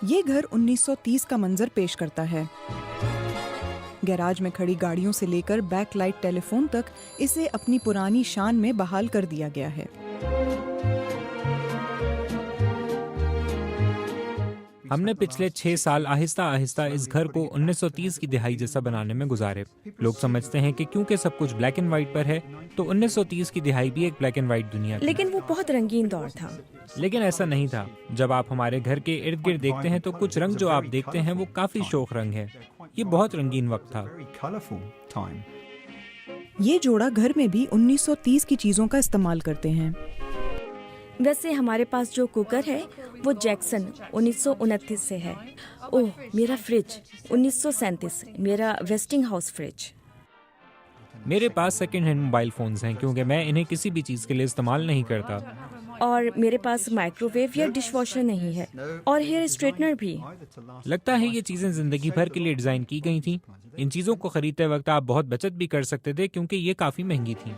ये घर 1930 का मंजर पेश करता है। गैराज में खड़ी गाड़ियों से लेकर बैकलाइट टेलीफोन तक इसे अपनी पुरानी शान में बहाल कर दिया गया है। हमने पिछले 6 साल आहिस्ता आहिस्ता इस घर को 1930 की दिहाई जैसा बनाने में गुजारे। लोग समझते हैं कि क्योंकि सब कुछ ब्लैक एंड व्हाइट पर है तो 1930 की दिहाई भी एक ब्लैक एंड व्हाइट दुनिया थी। लेकिन वो बहुत रंगीन दौर था। लेकिन ऐसा नहीं था। जब आप हमारे घर के इर्द गिर्द देखते हैं तो कुछ रंग जो आप देखते हैं वो काफी शोख रंग है। ये बहुत रंगीन वक्त था। ये जोड़ा घर में भी 1930 की चीजों का इस्तेमाल करते हैं। वैसे हमारे पास जो कुकर है वो जैक्सन 1929 से है। ओह, मेरा फ्रिज 1937, मेरा वेस्टिंग हाउस फ्रिज। मेरे पास सेकंड हैंड मोबाइल फोन्स हैं क्योंकि मैं इन्हें किसी भी चीज के लिए इस्तेमाल नहीं करता। और मेरे पास माइक्रोवेव या डिशवॉशर नहीं है, और हेयर स्ट्रेटनर भी। लगता है ये चीजें जिंदगी भर के लिए डिजाइन की गई थी। इन चीजों को खरीदते वक्त आप बहुत बचत भी कर सकते थे क्योंकि ये काफी महंगी थी।